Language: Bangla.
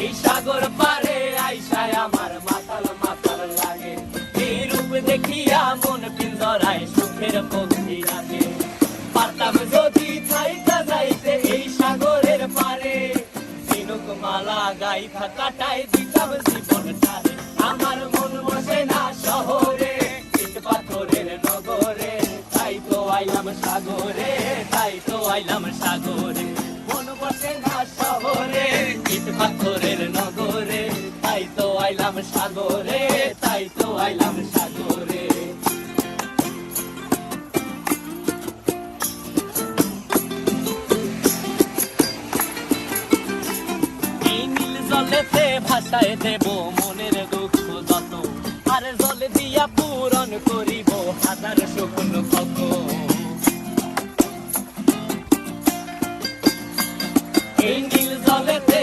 এই সাগর পারে আইসায় আমার মাতাল মাতাল লাগে, এই রূপ দেখিয়া মন পিঞ্জরায় সুখের পক্ষী রাখে। পারতাম যদি থাইকা যাইতে এই সাগরের পারে, ঝিনুক মালা গাইথা কাটাই দিতাম জীবনটারে। আমার মন বসে না শহরে, ইট পাথরের নগরে, তাই তো আইলাম সাগরে, তাই তো আইলাম সাগরে। মন বসে না শহরে, ইট পাথরের নগরে, তাই তো আইলাম সাগরে, তাই তো আইলাম সাগরে। এই নীল জলেতে ভাসায় দেব মনের দুঃখ যত, আর জলে দিয়া পূরণ করিব হাজার স্বপ্ন কত। এই নীল জলেতে